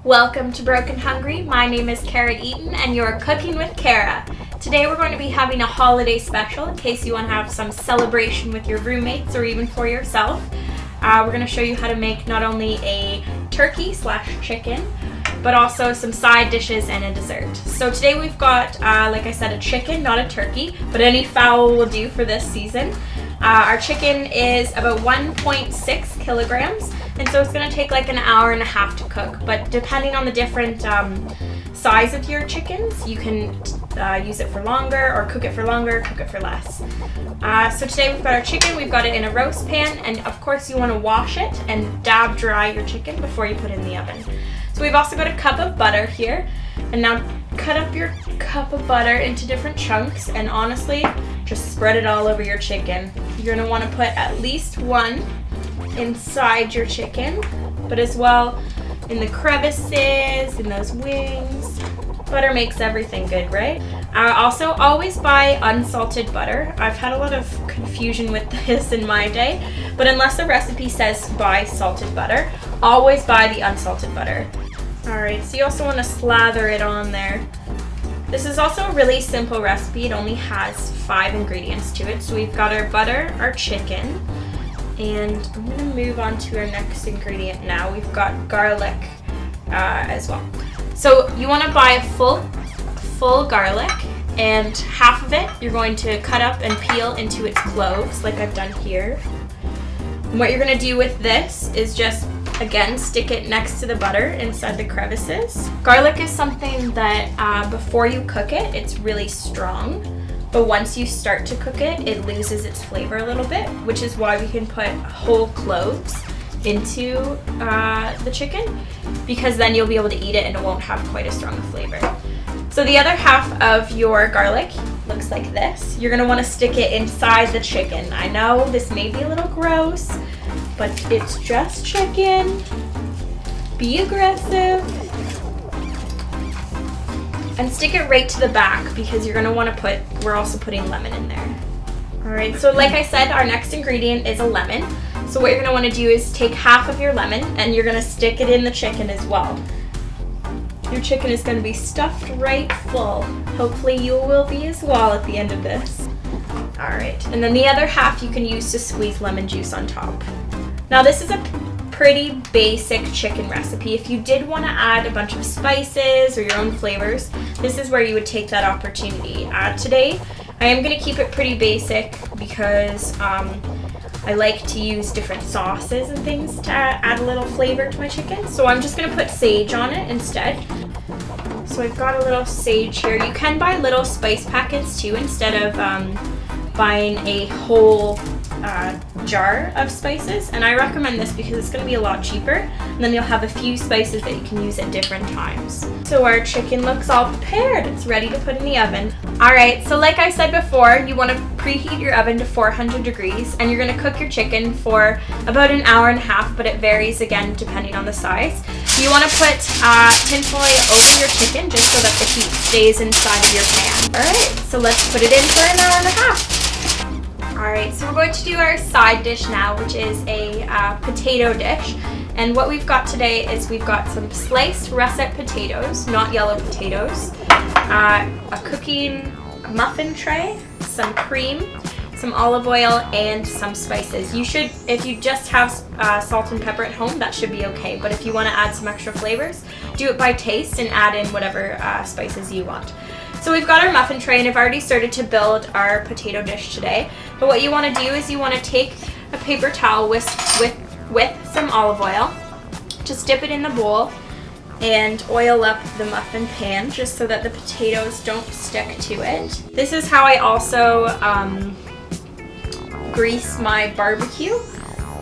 Welcome to Broken Hungry. My name is Kara Eaton and you're cooking with Kara. Today we're going to be having a holiday special in case you want to have some celebration with your roommates or even for yourself. We're going to show you how to make not only a turkey/chicken, but also some side dishes and a dessert. So today we've got, like I said, a chicken, not a turkey, but any fowl will do for this season. Our chicken is about 1.6 kilograms, and so it's going to take like an hour and a half to cook, but depending on the different size of your chickens, you can use it for longer or cook it for longer, cook it for less. So today we've got our chicken, we've got it in a roast pan, and of course you want to wash it and dab dry your chicken before you put it in the oven. So we've also got a cup of butter here, and now cut up your cup of butter into different chunks and honestly, just spread it all over your chicken. You're going to want to put at least one inside your chicken, but as well in the crevices, in those wings. Butter makes everything good, right? Also, always buy unsalted butter. I've had a lot of confusion with this in my day, but unless the recipe says buy salted butter, always buy the unsalted butter. Alright, so you also want to slather it on there. This is also a really simple recipe. It only has 5 ingredients to it. So we've got our butter, our chicken, and I'm going to move on to our next ingredient now. We've got garlic as well. So you want to buy a full garlic, and half of it you're going to cut up and peel into its cloves like I've done here. And what you're going to do with this is just, again, stick it next to the butter inside the crevices. Garlic is something that before you cook it, it's really strong. But once you start to cook it, it loses its flavor a little bit, which is why we can put whole cloves into the chicken, because then you'll be able to eat it and it won't have quite as strong a flavor. So the other half of your garlic looks like this. You're gonna wanna stick it inside the chicken. I know this may be a little gross, but it's just chicken. Be aggressive. And stick it right to the back because you're going to want to we're also putting lemon in there. Alright, so like I said, our next ingredient is a lemon. So what you're going to want to do is take half of your lemon and you're going to stick it in the chicken as well. Your chicken is going to be stuffed right full. Hopefully you will be as well at the end of this. Alright, and then the other half you can use to squeeze lemon juice on top. Now this is a pretty basic chicken recipe. If you did want to add a bunch of spices or your own flavors, this is where you would take that opportunity. Today, I am going to keep it pretty basic because I like to use different sauces and things to add a little flavor to my chicken. So I'm just going to put sage on it instead. So I've got a little sage here. You can buy little spice packets too instead of buying a whole jar of spices, and I recommend this because it's going to be a lot cheaper, and then you'll have a few spices that you can use at different times. So our chicken looks all prepared. It's ready to put in the oven. Alright, so like I said before, you want to preheat your oven to 400 degrees, and you're going to cook your chicken for about an hour and a half, but it varies again depending on the size. You want to put tinfoil over your chicken just so that the heat stays inside of your pan. Alright, so let's put it in for an hour and a half. Alright, so we're going to do our side dish now, which is a potato dish. And what we've got today is we've got some sliced russet potatoes, not yellow potatoes, a cooking muffin tray, some cream, some olive oil, and some spices. You should, if you just have salt and pepper at home, that should be okay. But if you want to add some extra flavors, do it by taste and add in whatever spices you want. So we've got our muffin tray, and I've already started to build our potato dish today. But what you want to do is you want to take a paper towel with some olive oil, just dip it in the bowl, and oil up the muffin pan just so that the potatoes don't stick to it. This is how I also grease my barbecue,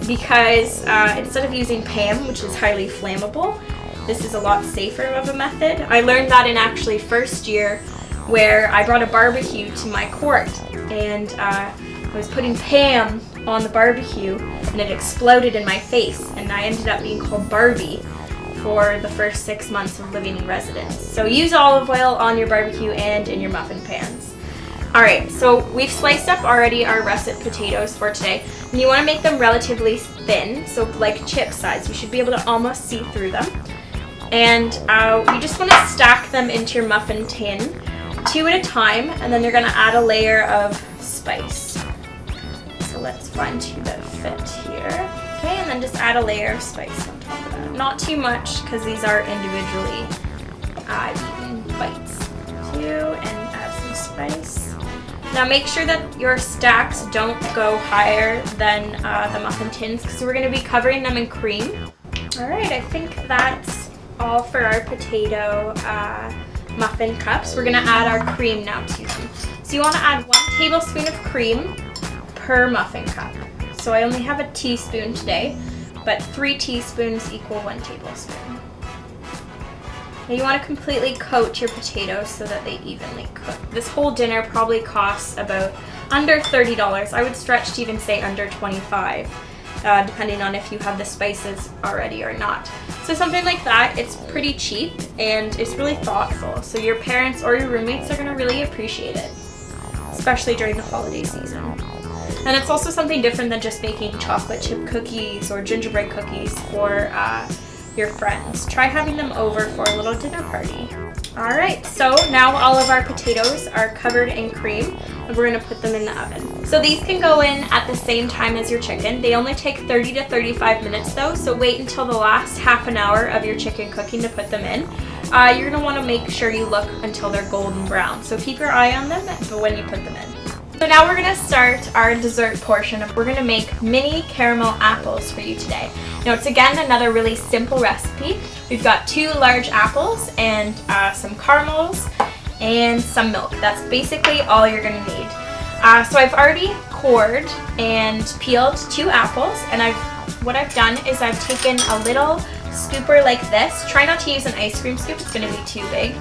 because instead of using Pam, which is highly flammable, this is a lot safer of a method. I learned that in actually first year, where I brought a barbecue to my court, and I was putting Pam on the barbecue and it exploded in my face, and I ended up being called Barbie for the first 6 months of living in residence. So use olive oil on your barbecue and in your muffin pans. Alright, so we've sliced up already our russet potatoes for today, and you want to make them relatively thin, so like chip size. You should be able to almost see through them. And you just want to stack them into your muffin tin 2 at a time, and then you're going to add a layer of spice. So let's find 2 that fit here. Okay, and then just add a layer of spice on top of that. Not too much because these are individually eaten bites. 2, and add some spice. Now make sure that your stacks don't go higher than the muffin tins because we're going to be covering them in cream. Alright, I think that's all for our potato muffin cups. We're going to add our cream now to them. So you want to add 1 tablespoon of cream per muffin cup. So I only have a teaspoon today, but 3 teaspoons equal 1 tablespoon. Now you want to completely coat your potatoes so that they evenly cook. This whole dinner probably costs about under $30. I would stretch to even say under $25, depending on if you have the spices already or not. So something like that, it's pretty cheap and it's really thoughtful. So your parents or your roommates are going to really appreciate it, especially during the holiday season. And it's also something different than just making chocolate chip cookies or gingerbread cookies for your friends. Try having them over for a little dinner party. Alright, so now all of our potatoes are covered in cream and we're going to put them in the oven. So these can go in at the same time as your chicken. They only take 30 to 35 minutes though, so wait until the last half an hour of your chicken cooking to put them in. You're going to want to make sure you look until they're golden brown, so keep your eye on them when you put them in. So now we're going to start our dessert portion. We're going to make mini caramel apples for you today. Now it's again another really simple recipe. We've got 2 large apples and some caramels and some milk. That's basically all you're going to need. So I've already cored and peeled 2 apples, and what I've done is I've taken a little scooper like this. Try not to use an ice cream scoop, it's going to be too big.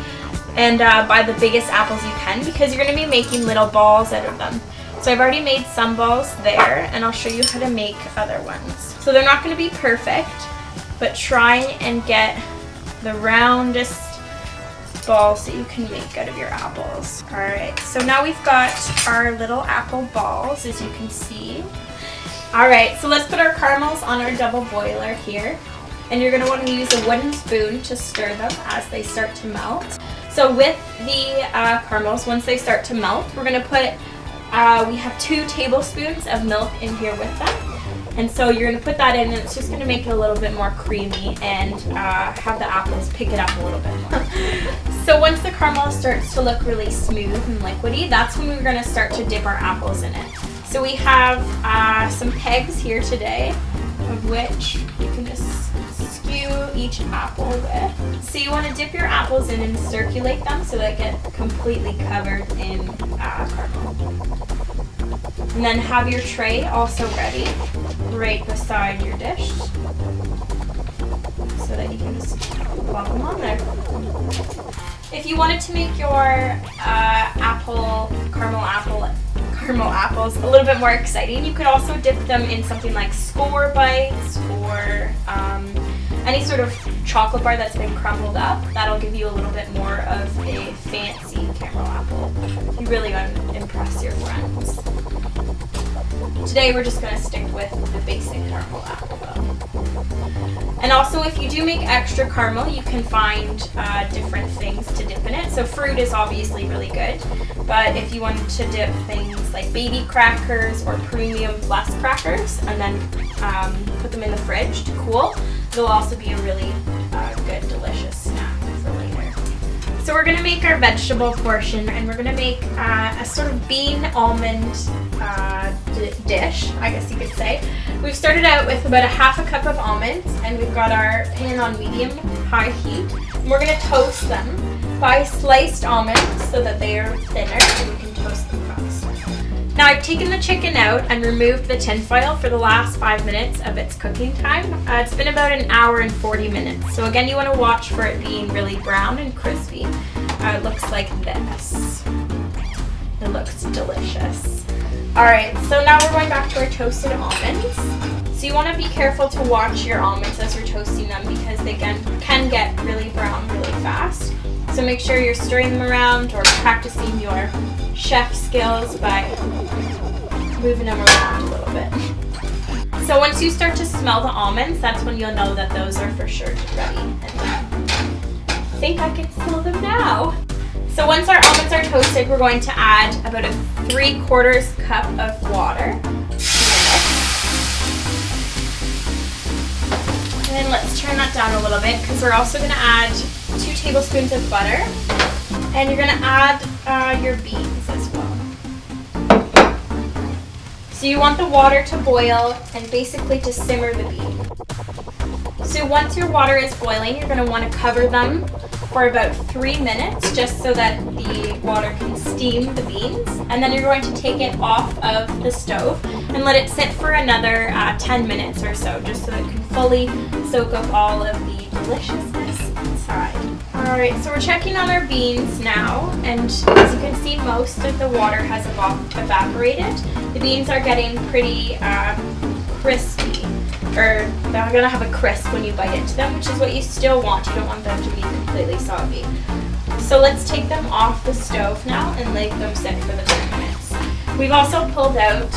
And buy the biggest apples you can because you're going to be making little balls out of them. So I've already made some balls there, and I'll show you how to make other ones. So they're not going to be perfect, but try and get the roundest balls that you can make out of your apples. Alright, so now we've got our little apple balls, as you can see. Alright, so let's put our caramels on our double boiler here. And you're going to want to use a wooden spoon to stir them as they start to melt. So with the caramels, once they start to melt, we're going to put, we have 2 tablespoons of milk in here with them. And so you're going to put that in, and it's just going to make it a little bit more creamy and have the apples pick it up a little bit more. So once the caramel starts to look really smooth and liquidy, that's when we're going to start to dip our apples in it. So we have some pegs here today, of which you can just skew each apple with. So you want to dip your apples in and circulate them so they get completely covered in caramel. And then have your tray also ready right beside your dish so that you can just plop them on there. If you wanted to make your caramel apples a little bit more exciting, you could also dip them in something like Score Bites or any sort of chocolate bar that's been crumbled up. That'll give you a little bit more of a fancy caramel apple. You really want to impress your friends. Today we're just going to stick with the basic caramel apple though. And also if you do make extra caramel, you can find different things to dip in it. So fruit is obviously really good, but if you wanted to dip things like baby crackers or premium plus crackers and then put them in the fridge to cool, they'll also be a really good, delicious snack for later. So we're going to make our vegetable portion, and we're going to make a sort of bean almond dish, I guess you could say. We've started out with about 1/2 cup of almonds, and we've got our pan on medium-high heat. And we're going to toast them. Buy sliced almonds so that they are thinner, and we can toast them fast. Now I've taken the chicken out and removed the tin foil for the last 5 minutes of its cooking time. It's been about 1 hour and 40 minutes. So again, you want to watch for it being really brown and crispy. It looks like this. It looks delicious. Alright, so now we're going back to our toasted almonds. So you want to be careful to watch your almonds as you're toasting them because they can get really brown really fast. So make sure you're stirring them around or practicing your chef skills by moving them around a little bit. So once you start to smell the almonds, that's when you'll know that those are for sure ready and done. think I can smell them now. So once our almonds are toasted, we're going to add about a 3/4 cup of water. And then let's turn that down a little bit because we're also going to add 2 tablespoons of butter. And you're going to add your beans as well. So you want the water to boil and basically to simmer the beans. So once your water is boiling, you're going to want to cover them for about 3 minutes just so that the water can steam the beans. And then you're going to take it off of the stove and let it sit for another 10 minutes or so just so it can fully soak up all of the deliciousness inside. Alright, so we're checking on our beans now, and as you can see, most of the water has evaporated. The beans are getting pretty crispy, or they're going to have a crisp when you bite into them, which is what you still want. You don't want them to be completely soggy. So let's take them off the stove now and let them sit for the 10 minutes. We've also pulled out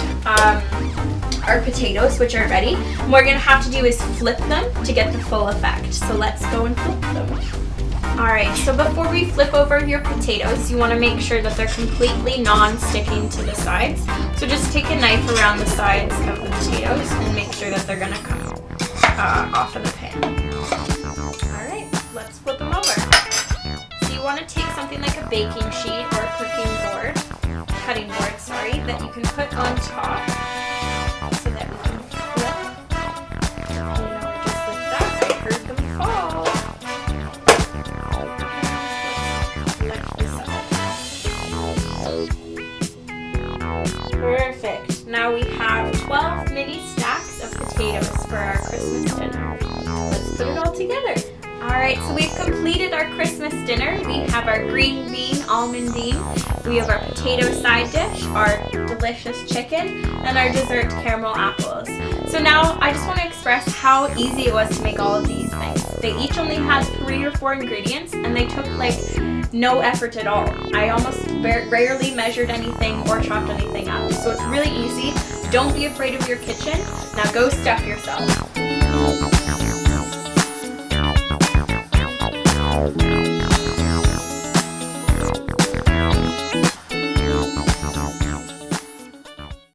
our potatoes, which are ready. And what we're going to have to do is flip them to get the full effect. So let's go and flip them. Alright, so before we flip over your potatoes, you want to make sure that they're completely non-sticking to the sides. So just take a knife around the sides of the potatoes and make sure that they're going to come off of the pan. Alright, let's flip them over. So you want to take something like a baking sheet or a cutting board, that you can put on top so that we can flip. Just like that. I heard them fall. Perfect. Now we have 12 mini stacks of potatoes for our Christmas dinner. Let's put it all together. Alright, so we've completed our Christmas dinner. We have our green bean almondine, we have our potato side dish, our delicious chicken, and our dessert caramel apples. So now I just want to express how easy it was to make all of these things. They each only had 3 or 4 ingredients, and they took like no effort at all. I almost rarely measured anything or chopped anything up. So it's really easy. Don't be afraid of your kitchen. Now go stuff yourself.